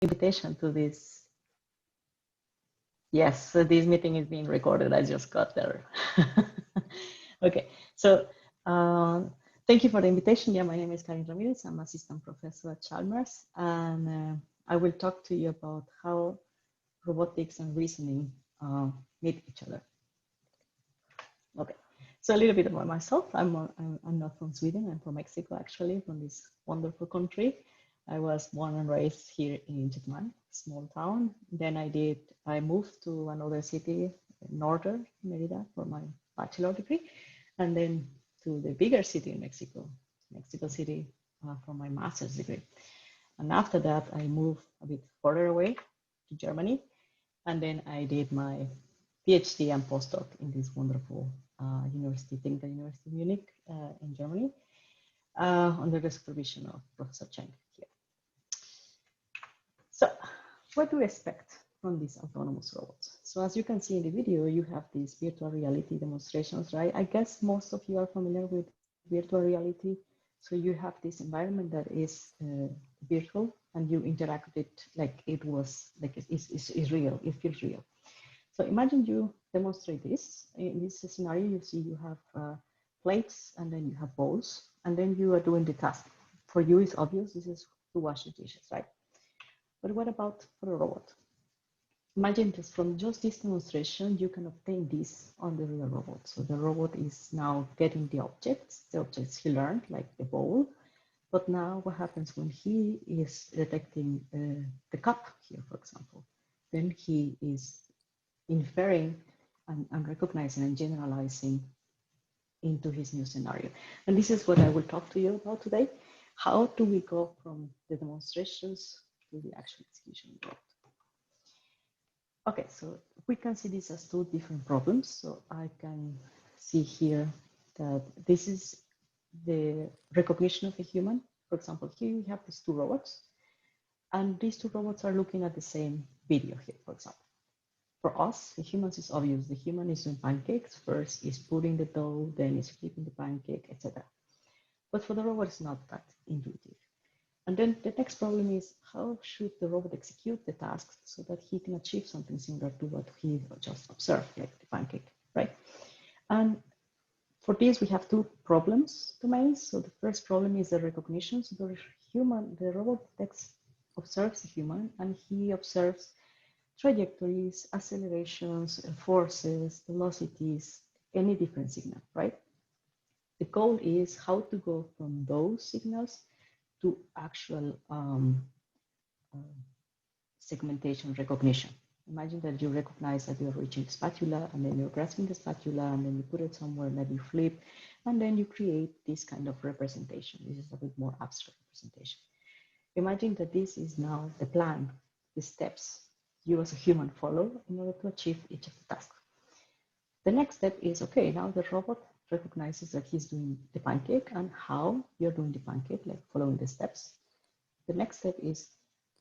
invitation to this. Yes, so this meeting is being recorded. I just got there. Okay, so thank you for the invitation. Yeah, my name is Karinne Ramirez. I'm assistant professor at Chalmers, and I will talk to you about how robotics and reasoning meet each other. Okay, so a little bit about myself. I'm not from Sweden. I'm from Mexico, actually, from this wonderful country. I was born and raised here in Chetumal, small town. Then I moved to another city, northern Merida, for my bachelor degree, and then to the bigger city in Mexico, Mexico City, for my master's degree. And after that, I moved a bit further away to Germany, and then I did my PhD and postdoc in this wonderful university, Technical University of Munich in Germany, under the supervision of Professor Cheng here. So what do we expect from these autonomous robots? So as you can see in the video, you have these virtual reality demonstrations, right? I guess most of you are familiar with virtual reality. So you have this environment that is virtual, and you interact with it like it was, like it's real, it feels real. So imagine you demonstrate this. In this scenario, you see you have plates, and then you have bowls, and then you are doing the task. For you, it's obvious, this is to wash the dishes, right? But what about for a robot? Imagine just from just this demonstration, you can obtain this on the real robot. So the robot is now getting the objects he learned, like the bowl. But now what happens when he is detecting the cup here, for example? Then he is inferring and recognizing and generalizing into his new scenario. And this is what I will talk to you about today. How do we go from the demonstrations to the actual execution of it? Okay, so we can see this as two different problems. So I can see here that this is the recognition of a human. For example, here we have these two robots, and these two robots are looking at the same video here, for example. For us, the humans is obvious. The human is doing pancakes. First is putting the dough, then is flipping the pancake, etc. But for the robot, it's not that intuitive. And then the next problem is, how should the robot execute the tasks so that he can achieve something similar to what he just observed, like the pancake, right? And for this, we have two problems domains. So the first problem is the recognition. So the robot observes the human, and he observes trajectories, accelerations, forces, velocities, any different signal, right? The goal is how to go from those signals to actual segmentation recognition. Imagine that you recognize that you're reaching the spatula, and then you're grasping the spatula, and then you put it somewhere that you flip, and then you create this kind of representation. This is a bit more abstract representation. Imagine that this is now the plan, the steps you as a human follow in order to achieve each of the tasks. The next step is, okay, now the robot recognizes that he's doing the pancake and how you're doing the pancake, like following the steps. The next step is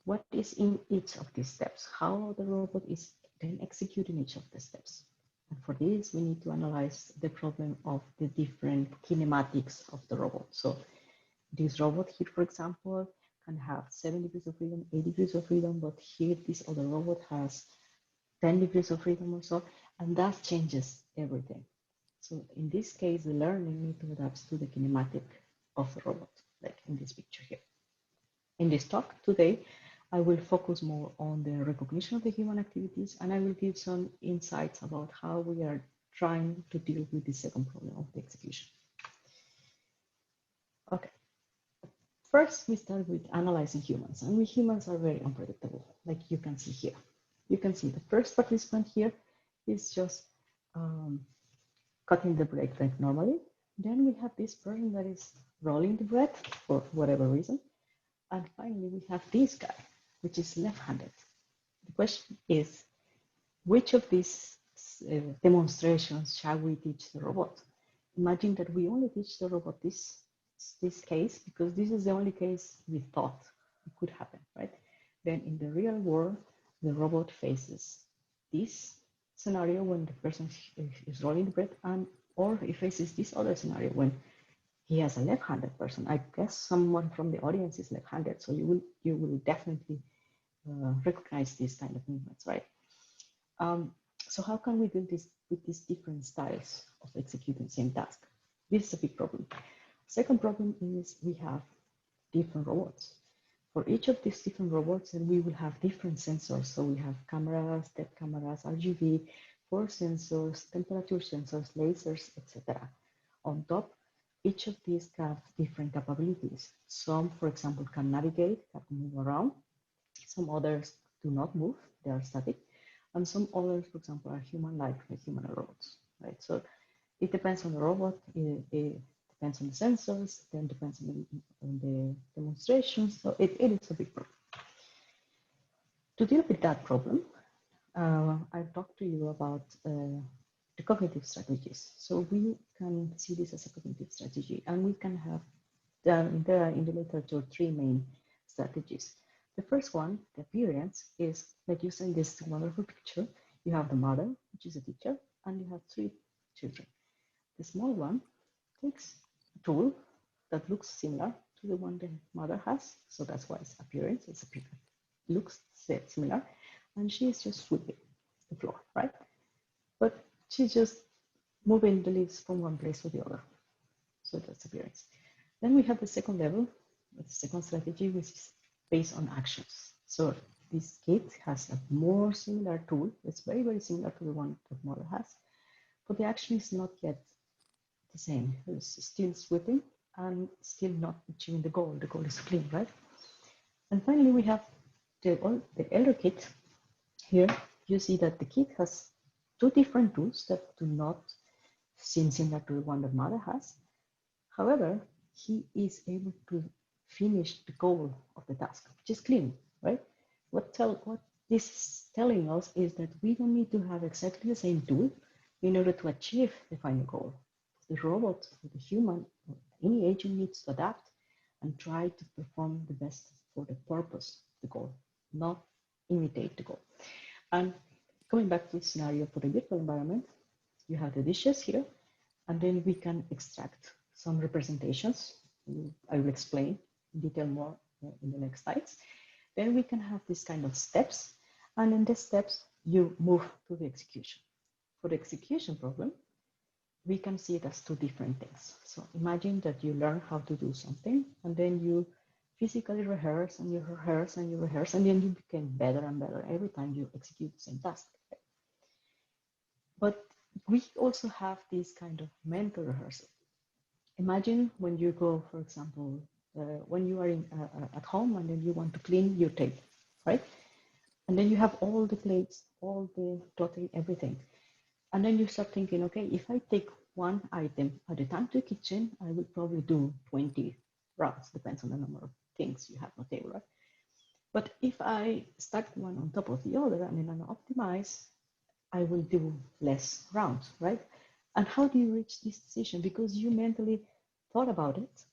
what is in each of these steps, how the robot is then executing each of the steps. And for this, we need to analyze the problem of the different kinematics of the robot. So this robot here, for example, can have 7 degrees of freedom, 8 degrees of freedom, but here this other robot has 10 degrees of freedom or so, and that changes everything. So in this case, the learning need to adapt to the kinematic of the robot, like in this picture here. In this talk today, I will focus more on the recognition of the human activities, and I will give some insights about how we are trying to deal with the second problem of the execution. Okay. First, we start with analyzing humans, and we humans are very unpredictable, like you can see here. You can see the first participant here is just cutting the bread like normally. Then we have this person that is rolling the bread for whatever reason. And finally, we have this guy, which is left-handed. The question is, which of these demonstrations shall we teach the robot? Imagine that we only teach the robot this case, because this is the only case we thought it could happen, right? Then in the real world, the robot faces this scenario when the person is rolling the bread, or it faces this other scenario when he has a left-handed person. I guess someone from the audience is left-handed, so you will definitely recognize these kind of movements, right? So how can we do this with these different styles of executing the same task? This is a big problem. Second problem is we have different robots. For each of these different robots, and we will have different sensors. So we have cameras, step cameras, RGB, force sensors, temperature sensors, lasers, etc. On top, each of these have different capabilities. Some, for example, can navigate, can move around. Some others do not move, they are static. And some others, for example, are human-like, like human robots, right? So it depends on the robot, it depends on the sensors, then depends on the demonstrations. So it is a big problem. To deal with that problem, I've talked to you about the cognitive strategies. So we can see this as a cognitive strategy, and we can have there are in the literature 3 main strategies. The first one, the appearance, is like you see in this wonderful picture. You have the mother, which is a teacher, and you have 3 children. The small one takes a tool that looks similar to the one the mother has, so that's why it's appearance. It's appearance. Looks similar, and she is just sweeping the floor, right? But she's just moving the leaves from one place to the other. So that's appearance. Then we have the second level, the second strategy, which is based on actions. So this kit has a more similar tool. It's very, very similar to the one that mother has, but the action is not yet the same. It's still sweeping and still not achieving the goal. The goal is clean, right? And finally, we have the elder kit. Here, you see that the kit has 2 different tools that do not seem similar to the one that mother has. However, he is able to finish the goal of the task, which is clean, right? What this is telling us is that we don't need to have exactly the same tool in order to achieve the final goal. The robot, the human, any agent needs to adapt and try to perform the best for the purpose of the goal, not imitate the goal. And going back to the scenario for the virtual environment, you have the dishes here, and then we can extract some representations. I will explain in detail more in the next slides. Then we can have this kind of steps, and in the steps, you move to the execution. For the execution problem, we can see it as 2 different things. So imagine that you learn how to do something, and then you physically rehearse, and you rehearse, and you rehearse, and then you become better and better every time you execute the same task. But we also have this kind of mental rehearsal. Imagine when you go, for example, when you are at home and then you want to clean your table, right? And then you have all the plates, all the clutter, everything. And then you start thinking, okay, if I take one item at a time to the kitchen, I will probably do 20 rounds, depends on the number of things you have on the table, right? But if I stack one on top of the other and then I optimize, I will do less rounds, right? And how do you reach this decision? Because you mentally thought about it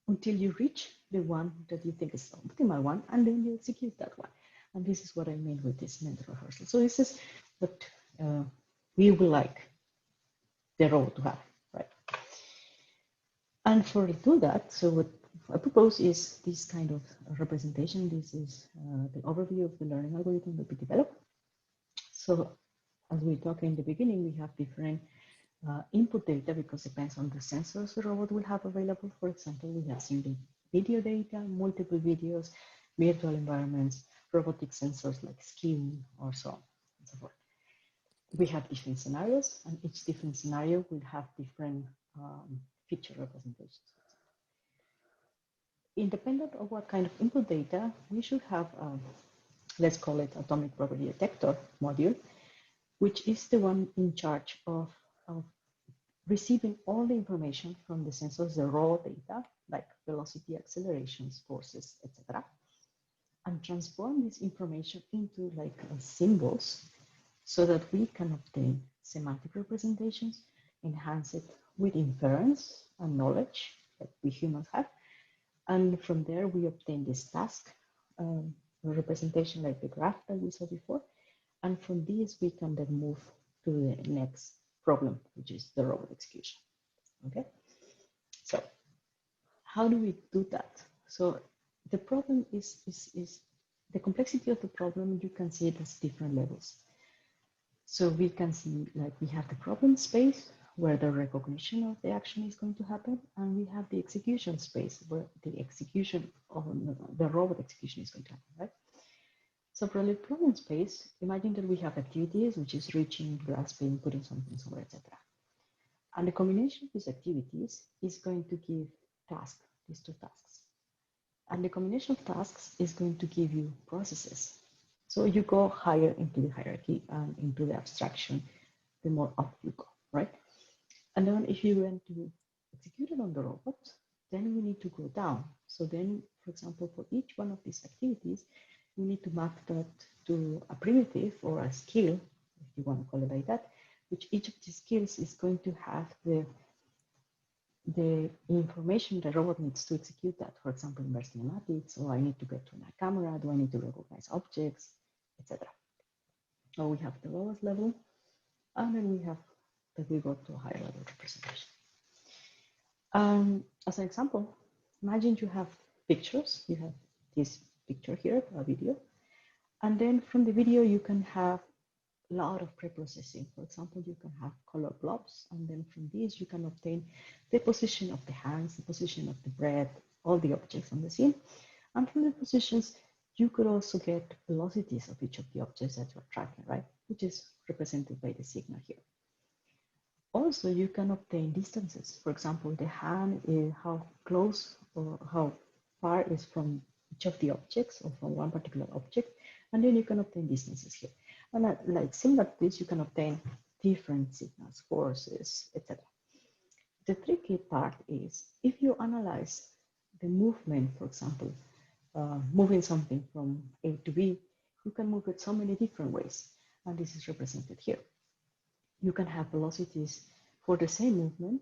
until you reach the one that you think is the optimal one, and then you execute that one. And this is what I mean with this mental rehearsal. So this is what we would like the robot to have, right? And for to do that, so what I propose is this kind of representation. This is the overview of the learning algorithm that we developed. So as we talked in the beginning, we have different input data because it depends on the sensors the robot will have available. For example, we have seen the video data, multiple videos, virtual environments, robotic sensors like skin or so on and so forth. We have different scenarios, and each different scenario will have different feature representations. Independent of what kind of input data, we should have, let's call it atomic property detector module, which is the one in charge of receiving all the information from the sensors, the raw data, like velocity, accelerations, forces, etc., and transform this information into like symbols so that we can obtain semantic representations, enhance it with inference and knowledge that we humans have. And from there, we obtain this task representation like the graph that we saw before. And from this, we can then move to the next problem, which is the robot execution. Okay, so how do we do that? So the problem is The complexity of the problem, you can see it as different levels. So we can see, like, we have the problem space where the recognition of the action is going to happen, and we have the execution space where the execution of the robot execution is going to happen, right? So for the problem space, imagine that we have activities, which is reaching, grasping, putting something somewhere, etc. And the combination of these activities is going to give tasks, these two tasks. And the combination of tasks is going to give you processes. So you go higher into the hierarchy and into the abstraction, the more up you go, right? And then if you want to execute it on the robot, then we need to go down. So then, for example, for each one of these activities, we need to map that to a primitive or a skill, if you want to call it like that, which each of these skills is going to have the information the robot needs to execute that. For example, in Semantic, or I need to get to my camera, do I need to recognize objects, etc. So we have the lowest level, and then we have that we go to a higher level representation. As an example, imagine you have pictures. You have this picture here, a video, and then from the video you can have a lot of pre-processing. For example, you can have color blobs, and then from these you can obtain the position of the hands, the position of the breath, all the objects on the scene. And from the positions, you could also get velocities of each of the objects that you're tracking, right? Which is represented by the signal here. Also, you can obtain distances. For example, the hand, how close or how far is from each of the objects or from one particular object, and then you can obtain distances here. And like similar to this, you can obtain different signals, forces, etc. The tricky part is if you analyze the movement, for example, moving something from A to B, you can move it so many different ways, and this is represented here. You can have velocities for the same movement,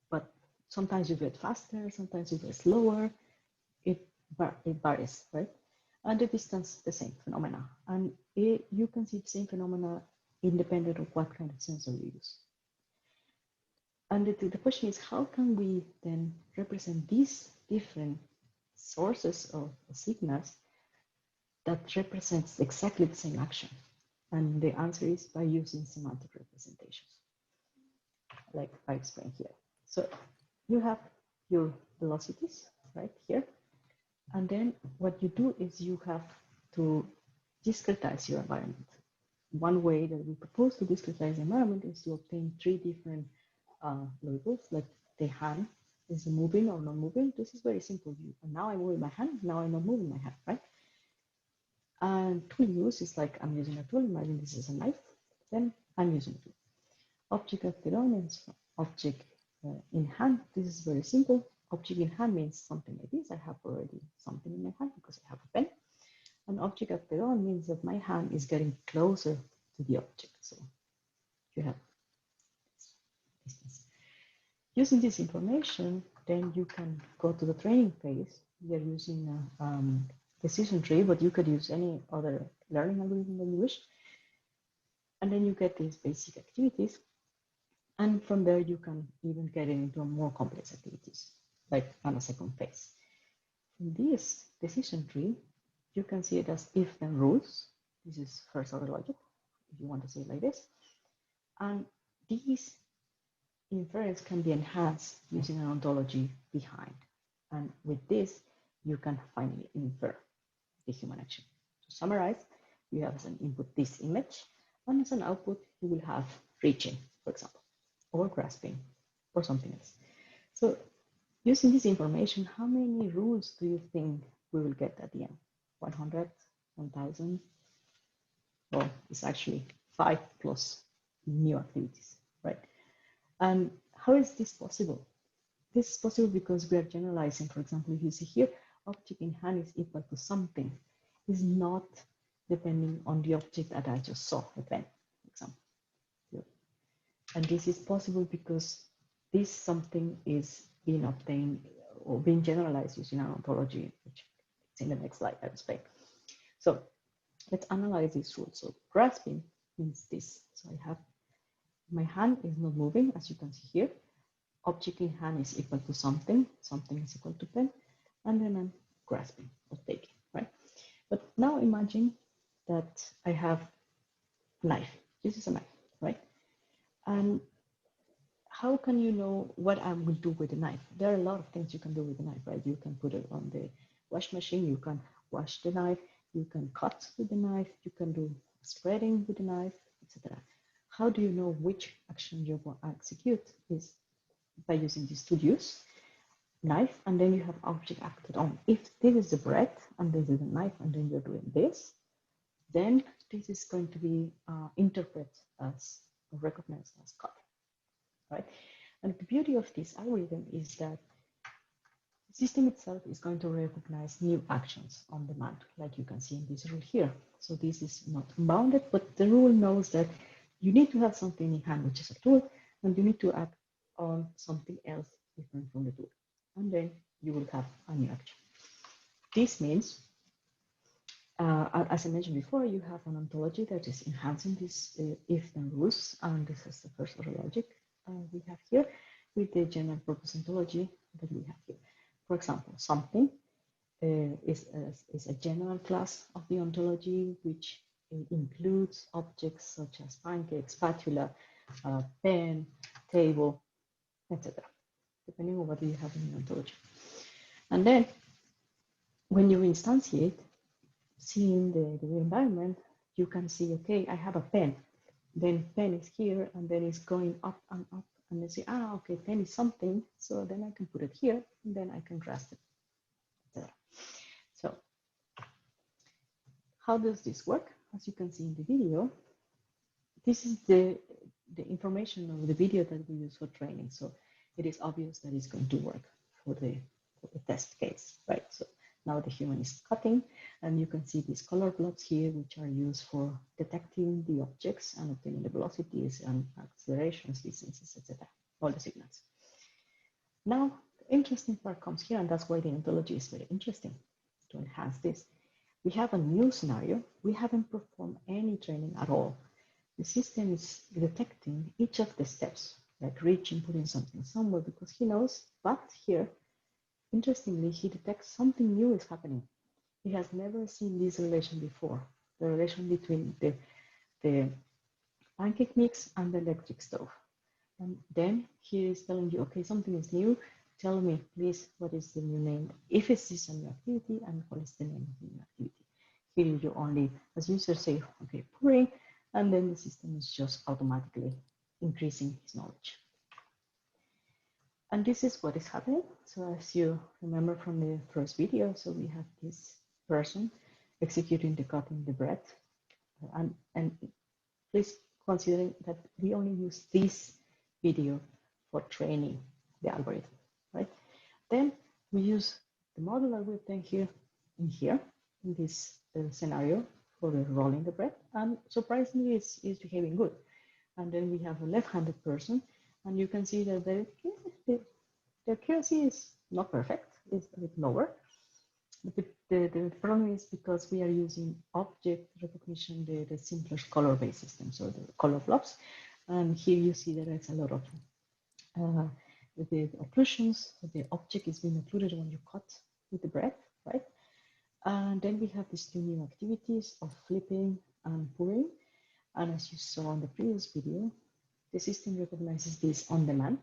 but sometimes you get faster, sometimes you get slower. It varies, right? And the distance, the same phenomena. And you can see the same phenomena independent of what kind of sensor you use. And the question is, how can we then represent these different sources of signals that represents exactly the same action? And the answer is by using semantic representations, like I explained here. So you have your velocities right here. And then what you do is you have to discretize your environment. One way that we propose to discretize the environment is to obtain three different labels, like the hand is moving or not moving. This is very simple. Now I'm moving my hand, now I'm not moving my hand, right? And tool use is like I'm using a tool. Imagine this is a knife, then I'm using a tool. Object of the means object in hand. This is very simple. Object in hand means something like this. I have already something in my hand because I have a pen. An object of the means that my hand is getting closer to the object. So you have distance. Using this information, then you can go to the training phase. We are using a decision tree, but you could use any other learning algorithm that you wish. And then you get these basic activities. And from there, you can even get into more complex activities, like on a second phase. In this decision tree, you can see it as if-then rules. This is first order logic, if you want to say it like this. And these inference can be enhanced using an ontology behind. And with this, you can finally infer the human action. To summarize, you have as an input this image, and as an output, you will have reaching, for example, or grasping, or something else. So using this information, how many rules do you think we will get at the end? 100, 1000? Well, it's actually 5 plus new activities, right? And how is this possible? This is possible because we are generalizing. For example, if you see here, object in hand is equal to something. Is not depending on the object that I just saw, the pen, for example. And this is possible because this something is being obtained or being generalized using an ontology, which is in the next slide, I will explain. So let's analyze these rules. So grasping means this. So I have my hand is not moving, as you can see here. Object in hand is equal to something, something is equal to pen, and then I'm grasping or taking, right? But now imagine that I have a knife. This is a knife, right? And how can you know what I will do with the knife? There are a lot of things you can do with the knife, right? You can put it on the wash machine, you can wash the knife, you can cut with the knife, you can do spreading with the knife, etc. How do you know which action you want to execute? Is by using these two views, knife, and then you have object acted on. If this is the bread and this is the knife, and then you're doing this, then this is going to be interpreted as recognized as cut, right? And the beauty of this algorithm is that the system itself is going to recognize new actions on demand, like you can see in this rule here. So this is not bounded, but the rule knows that you need to have something in hand, which is a tool, and you need to act on something else different from the tool. And then you will have a new action. This means, as I mentioned before, you have an ontology that is enhancing this if-then rules, and this is the first order logic we have here with the general purpose ontology that we have here. For example, something is a general class of the ontology, which includes objects such as pancake, spatula, pen, table, etc., depending on what you have in the ontology. And then when you instantiate, seeing the environment, you can see, okay, I have a pen, then pen is here, and then it's going up and up, and then say, okay, pen is something, so then I can put it here, and then I can grasp it, etc. So how does this work? As you can see in the video, this is the information of the video that we use for training. So it is obvious that it's going to work for the test case, right? So now the human is cutting, and you can see these color blocks here, which are used for detecting the objects and obtaining the velocities and accelerations, distances, etc., all the signals. Now, the interesting part comes here, and that's why the ontology is very interesting to enhance this. We have a new scenario. We haven't performed any training at all. The system is detecting each of the steps, like reaching, putting something somewhere, because he knows, but here, interestingly, he detects something new is happening. He has never seen this relation before, the relation between the pancake mix and the electric stove. And then he is telling you, okay, something is new. Tell me, please, what is the new name? If it's this a new activity, and what is the name of the new activity? Here you only, as user, say, okay, pouring, and then the system is just automatically increasing his knowledge. And this is what is happening. So as you remember from the first video, so we have this person executing the cutting the bread. And please consider that we only use this video for training the algorithm, right? Then we use the model algorithm here in this scenario for the rolling the bread, and surprisingly it's behaving good. And then we have a left-handed person, and you can see that the accuracy is not perfect, it's a bit lower. But the problem is because we are using object recognition, the simplest color-based system, so the color blobs. And here you see that there's a lot of the occlusions. The object is being occluded when you cut with the bread, right? And then we have these two new activities of flipping and pouring. And as you saw on the previous video, the system recognizes this on demand.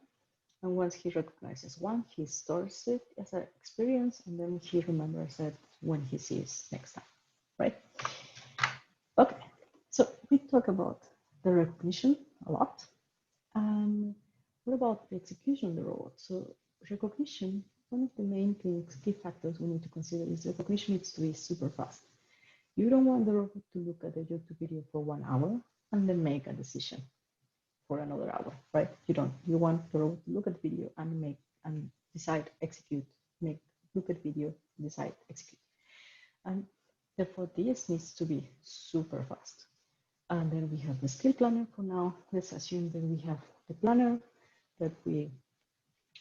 And once he recognizes one, he stores it as an experience, and then he remembers it when he sees next time, right? Okay, so we talk about the recognition a lot. And what about the execution of the robot? So recognition, one of the main things, key factors we need to consider is recognition needs to be super fast. You don't want the robot to look at the YouTube video for 1 hour and then make a decision for another hour, right? You don't. You want the robot to look at the video and decide, execute, look at video, decide, execute. And therefore, this needs to be super fast. And then we have the skill planner for now. Let's assume that we have the planner that we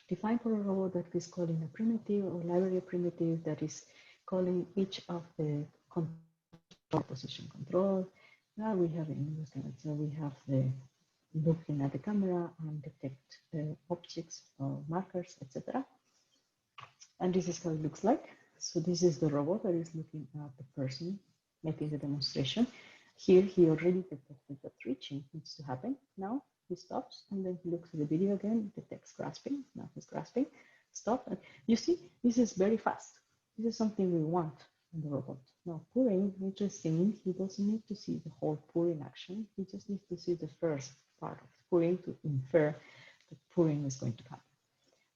define for a robot that is calling a primitive or library primitive that is calling each of the control position control. Now we have so we have the looking at the camera and detect objects or markers, etc. And this is how it looks like. So this is the robot that is looking at the person making the demonstration. Here he already detected that reaching needs to happen. Now he stops and then he looks at the video again, detects grasping, now he's grasping, stop. And you see, this is very fast. This is something we want in the robot. Now pouring, interesting, he doesn't need to see the whole pouring action. He just needs to see the first part of pouring to infer that pouring is going to happen.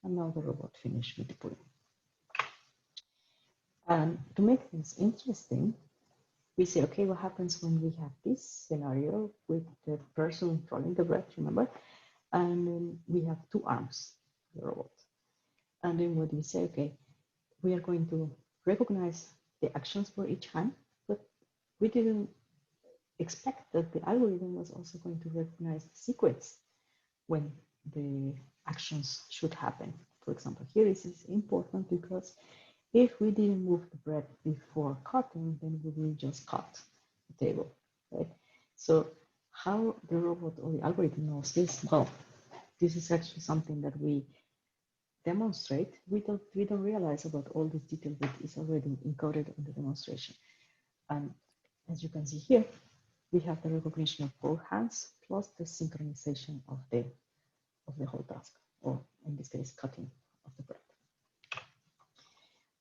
And now the robot finished with the pouring. And to make things interesting, we say, okay, what happens when we have this scenario with the person rolling the breath, remember? And then we have two arms, the robot. And then what we say, okay, we are going to recognize the actions for each hand, but we didn't expect that the algorithm was also going to recognize the sequence when the actions should happen. For example, here this is important because if we didn't move the bread before cutting, then we will just cut the table, right? So how the robot or the algorithm knows this? Well, this is actually something that we demonstrate. We don't realize about all this detail that is already encoded in the demonstration. And as you can see here, we have the recognition of both hands plus the synchronization of the whole task, or in this case, cutting of the bread.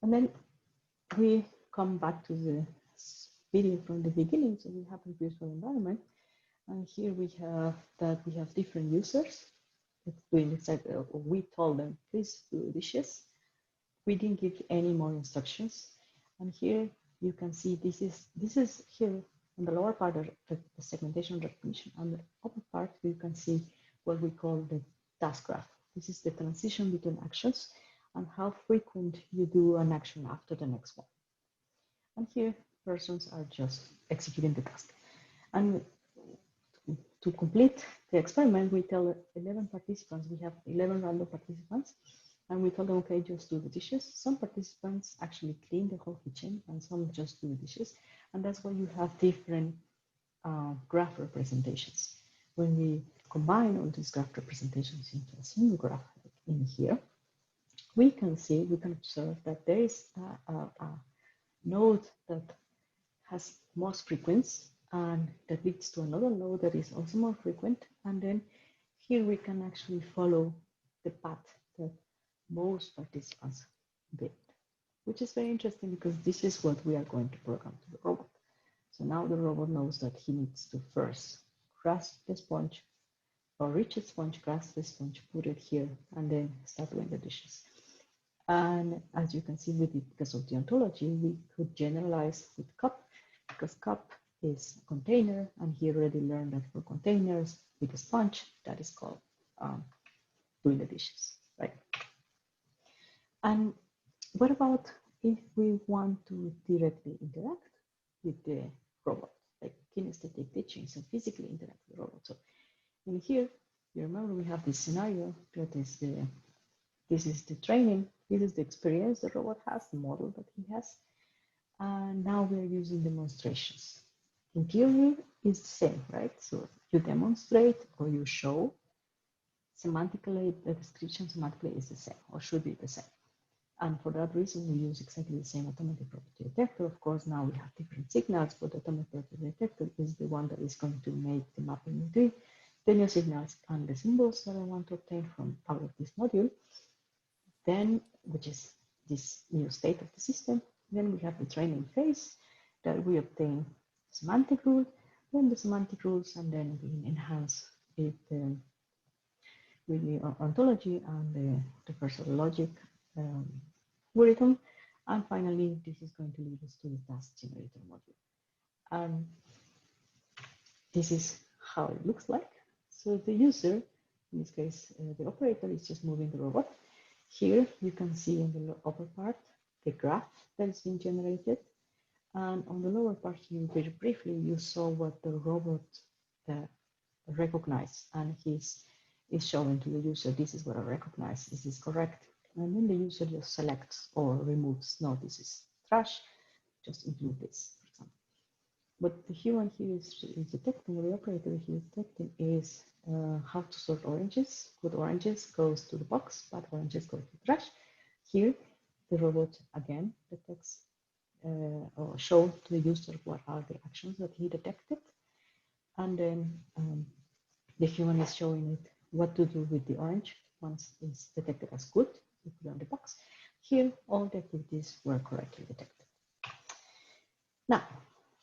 And then we come back to the video from the beginning. So we have a virtual environment. And here we have different users doing exactly, we told them, please do dishes. We didn't give any more instructions. And here you can see this is here on the lower part of the segmentation recognition. On the upper part, you can see what we call the task graph. This is the transition between actions and how frequent you do an action after the next one. And here, persons are just executing the task. And to complete the experiment, we tell 11 participants, we have 11 random participants, and we tell them, okay, just do the dishes. Some participants actually clean the whole kitchen, and some just do the dishes. And that's why you have different graph representations. When we combine all these graph representations into a single graph in here, we can observe that there is a node that has most frequency, and that leads to another node that is also more frequent. And then here we can actually follow the path that most participants did, which is very interesting because this is what we are going to program to the robot. So now the robot knows that he needs to first grasp the sponge, or reach the sponge, grasp the sponge, put it here, and then start doing the dishes. And as you can see, because of the ontology, we could generalize with cup, because cup is a container, and he already learned that for containers with a sponge, that is called doing the dishes, right? And what about if we want to directly interact with the robot, like kinesthetic teaching, so physically interact with the robot? So in here, you remember we have this scenario that is this is the training, this is the experience the robot has, the model that he has. And now we're using demonstrations. In theory, it's the same, right? So you demonstrate or you show. Semantically, the description semantically is the same, or should be the same. And for that reason, we use exactly the same automatic property detector. Of course, now we have different signals, but the automatic property detector is the one that is going to make the mapping between the new signals and the symbols that I want to obtain from out of this module. Then, which is this new state of the system. Then we have the training phase that we obtain semantic rule, then the semantic rules, and then we enhance it with the ontology and the first logic algorithm. And finally, this is going to lead us to the task generator module. And this is how it looks like. So the user, in this case, the operator, is just moving the robot. Here you can see in the upper part the graph that is being generated, and on the lower part here, very briefly, you saw what the robot recognized, and he's showing to the user, this is what I recognize, is this correct? And then the user just selects or removes, no, this is trash, just include this, for example. What the human here is detecting, or the operator here is detecting, is how to sort oranges. Good oranges goes to the box, bad oranges go to the trash. Here, the robot again detects or show to the user what are the actions that he detected. And then the human is showing it what to do with the orange once it's detected as good. You put it on the box. Here, all the activities were correctly detected. Now,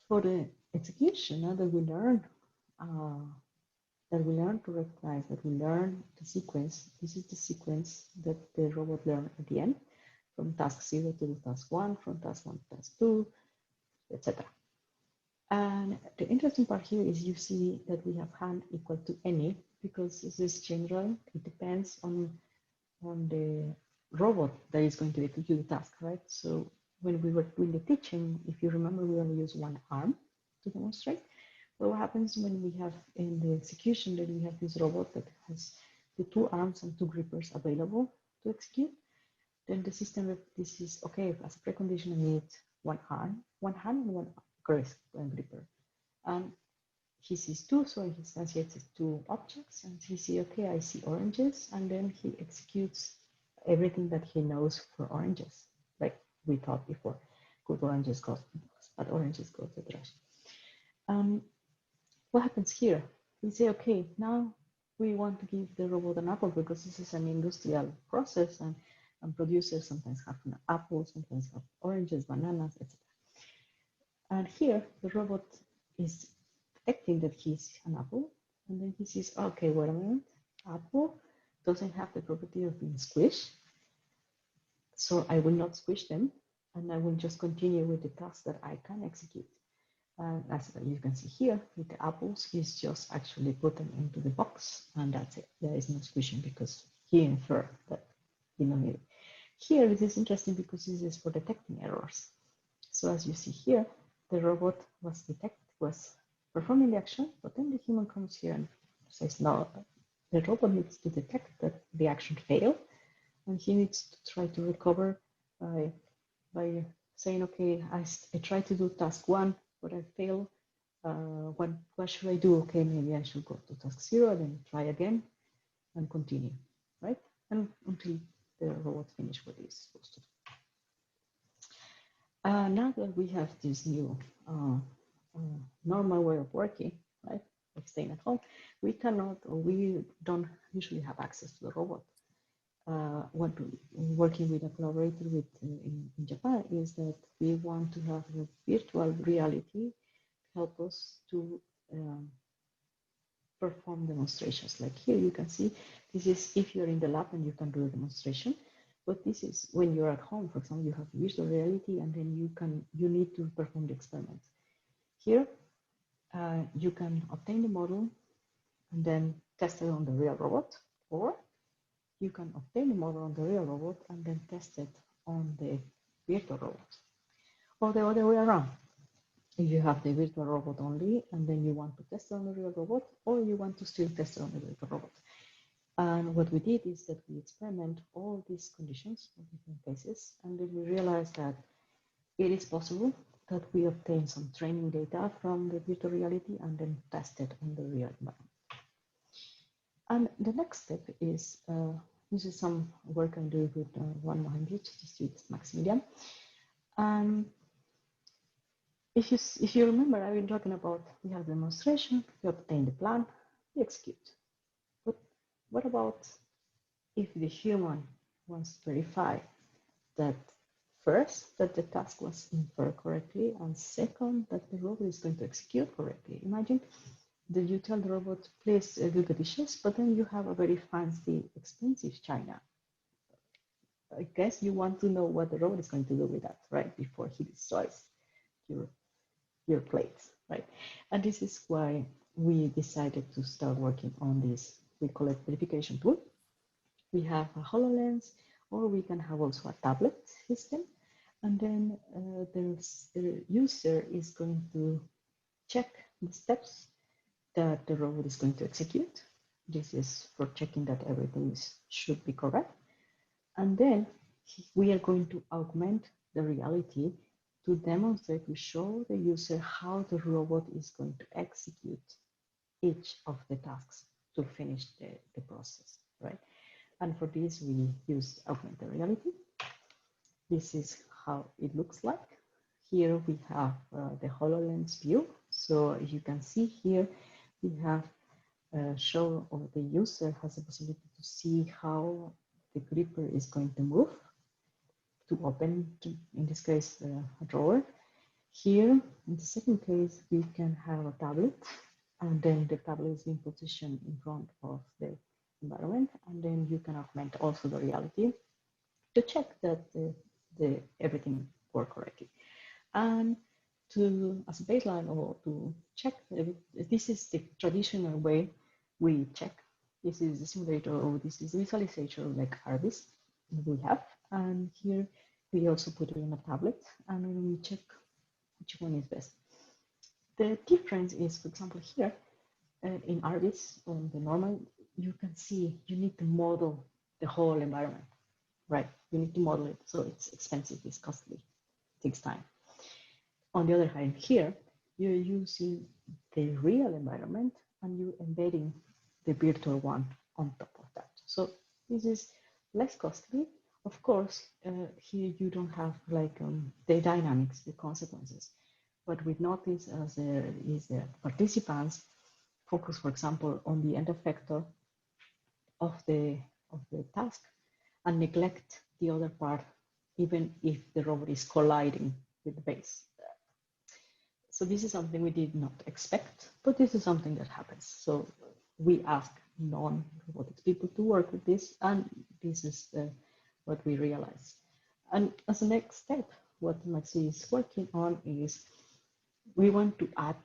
for the execution, now that we learn to recognize, that we learn the sequence. This is the sequence that the robot learned at the end, from task 0 to task 1, from task 1 to task 2, etc. And the interesting part here is you see that we have hand equal to any, because this is general. It depends on the robot that is going to execute the task, right? So when we were doing the teaching, if you remember, we only use one arm to demonstrate. But what happens when we have in the execution that we have this robot that has the 2 arms and 2 grippers available to execute, then the system, this is okay, as a precondition, I need 1 arm, 1 hand and 1 gripper. And he sees 2, so he instantiates 2 objects, and he sees, okay, I see oranges, and then he executes everything that he knows for oranges, like we thought before. Good oranges goes to box, bad oranges go to trash. What happens here? We say, okay, now we want to give the robot an apple because this is an industrial process, and producers sometimes have an apple, sometimes have oranges, bananas, etc. And here the robot is detecting that he's an apple, and then he says, okay, wait a minute, apple doesn't have the property of being squished, so I will not squish them, and I will just continue with the task that I can execute. And as you can see here, with the apples, he's just actually put them into the box, and that's it. There is no squishing because he inferred that he don't need it. Here, this is interesting because this is for detecting errors. So as you see here, the robot was performing the action, but then the human comes here and says, no, the robot needs to detect that the action failed, and he needs to try to recover by saying, okay, I tried to do task 1, but I failed. What should I do? Okay, maybe I should go to task 0, then try again and continue, right? And until the robot finishes what it's supposed to do. Now that we have this new normal way of working, right, of staying at home, we cannot, or we don't usually have access to the robot. Working with a collaborator in Japan is that we want to have a virtual reality help us to perform demonstrations. Like here you can see, this is if you're in the lab and you can do a demonstration, but this is when you're at home, for example, you have virtual reality and then you need to perform the experiments. Here, you can obtain the model and then test it on the real robot, or you can obtain the model on the real robot and then test it on the virtual robot, or the other way around. If you have the virtual robot only and then you want to test it on the real robot, or you want to still test it on the virtual robot. And what we did is that we experiment all these conditions in different cases, and then we realized that it is possible that we obtain some training data from the virtual reality and then test it on the real environment. And the next step is, this is some work I'm doing with one of my PhD students, Maximilian. If you remember, I've been talking about, we have the demonstration, we obtain the plan, we execute. But what about if the human wants to verify that first, that the task was inferred correctly, and second, that the robot is going to execute correctly? Imagine that you tell the robot, please do the dishes, but then you have a very fancy, expensive china. I guess you want to know what the robot is going to do with that, right? Before he destroys your plates, right? And this is why we decided to start working on this. We call it verification tool. We have a HoloLens, or we can have also a tablet system. And then the user is going to check the steps that the robot is going to execute. This is for checking that everything should be correct. And then we are going to augment the reality to demonstrate, to show the user how the robot is going to execute each of the tasks to finish the process, right? And for this, we use augmented reality. This is how it looks like. Here we have the HoloLens view. So you can see here, we have show or the user has the possibility to see how the gripper is going to move to open, in this case, a drawer. Here, in the second case, we can have a tablet, and then the tablet is being positioned in front of the environment, and then you can augment also the reality to check that everything works correctly. And to, as a baseline, or to check, this is the traditional way we check. This is the simulator, or this is the visualization like Arbis we have. And here we also put it in a tablet, and then we check which one is best. The difference is, for example, here in Arbis, on the normal, you can see you need to model the whole environment, right? You need to model it, so it's expensive, it's costly, it takes time. On the other hand, here, you're using the real environment and you're embedding the virtual one on top of that. So this is less costly. Of course, here you don't have like the dynamics, the consequences. What we notice as is that participants focus, for example, on the end effector of the task and neglect the other part, even if the robot is colliding with the base. So this is something we did not expect, but this is something that happens. So we ask non-robotics people to work with this, and this is what we realize. And as a next step, what Maxi is working on is we want to add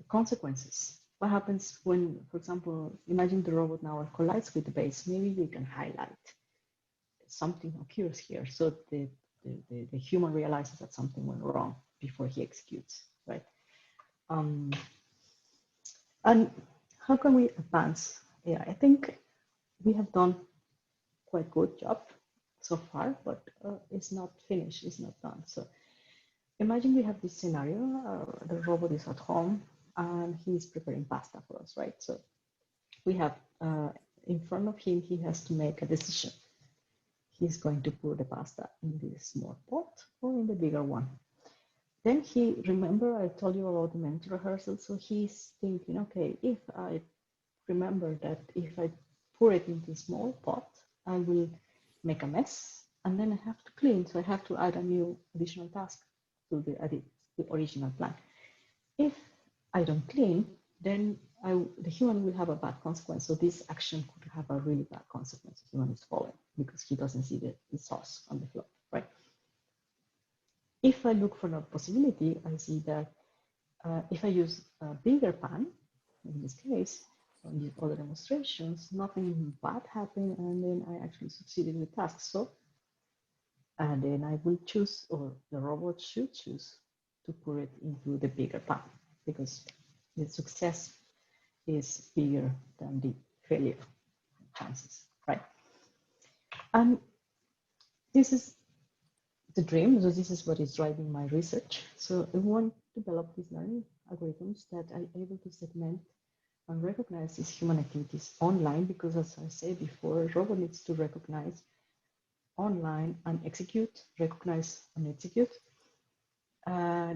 consequences. What happens when, for example, imagine the robot now collides with the base, maybe you can highlight something occurs here. So the human realizes that something went wrong before he executes, right? And how can we advance AI? I think we have done quite good job so far, but it's not finished, it's not done. So imagine we have this scenario, the robot is at home and he's preparing pasta for us, right? So we have in front of him, he has to make a decision. He's going to put the pasta in this small pot or in the bigger one. Then he, remember I told you about the mental rehearsal, so he's thinking, okay, if I remember that if I pour it into a small pot, I will make a mess and then I have to clean, so I have to add a new additional task to the original plan. If I don't clean, then the human will have a bad consequence. So this action could have a really bad consequence. The human is falling because he doesn't see the sauce on the floor, right? If I look for a possibility, I see that if I use a bigger pan, in this case, on the other demonstrations, nothing bad happened, and then I actually succeeded with tasks. So, and then I will choose, or the robot should choose, to put it into the bigger pan because the success is bigger than the failure chances, right? And this is the dream. So this is what is driving my research. So I want to develop these learning algorithms that are able to segment and recognize these human activities online, because as I said before, a robot needs to recognize online and execute, recognize and execute.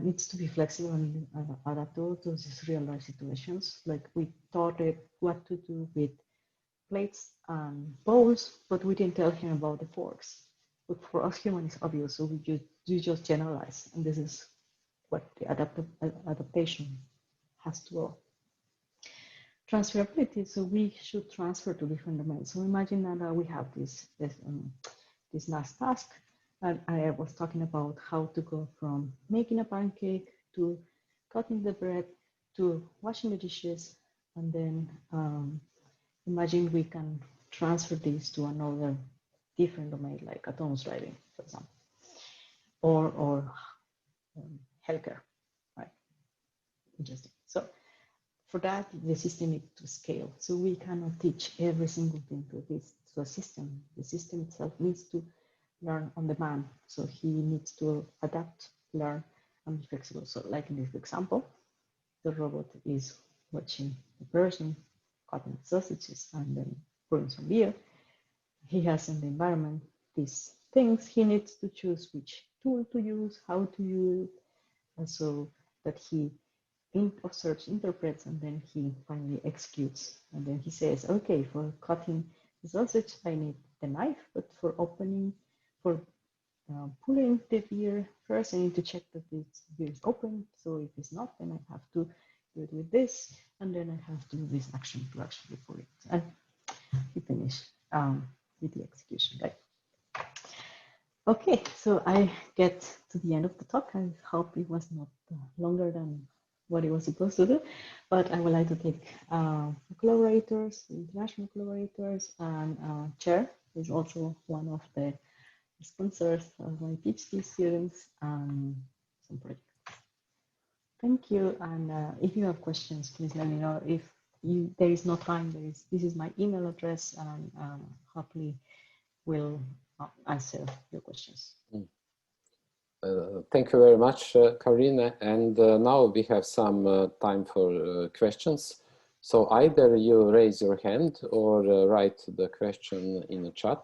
Needs to be flexible and adaptable to these real life situations. Like we taught it what to do with plates and bowls, but we didn't tell him about the forks. But for us humans, it's obvious, so we just generalize, and this is what the adaptation has to go. Transferability, so we should transfer to different domains. So imagine that we have this last task, and I was talking about how to go from making a pancake to cutting the bread to washing the dishes, and then imagine we can transfer this to another different domain, like autonomous driving, for example, or healthcare, right? Interesting. So for that, the system needs to scale. So we cannot teach every single thing to a system. The system itself needs to learn on demand. So he needs to adapt, learn, and be flexible. So like in this example, the robot is watching the person cutting sausages and then pouring some beer. He has in the environment this things, he needs to choose which tool to use, how to use it, and so that he observes, interprets, and then he finally executes. And then he says, okay, for cutting the sausage, I need the knife, but for opening, for pulling the beer, first I need to check that this beer is open. So if it's not, then I have to do it with this, and then I have to do this action to actually pull it. And he finished with the execution, right? Okay, so I get to the end of the talk. I hope it was not longer than what it was supposed to do, but I would like to thank collaborators, international collaborators, and Chair is also one of the sponsors of my PhD students and some projects. Thank you, and if you have questions, please let me know. If there is no time, this is my email address, and happily will answer your questions. Thank you very much, Karinne. And now we have some time for questions. So either you raise your hand or write the question in the chat.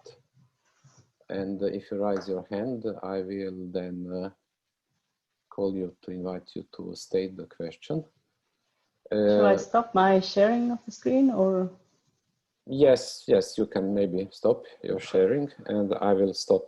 And if you raise your hand, I will then call you to invite you to state the question. Shall I stop my sharing of the screen, or? Yes, you can maybe stop your sharing, and I will stop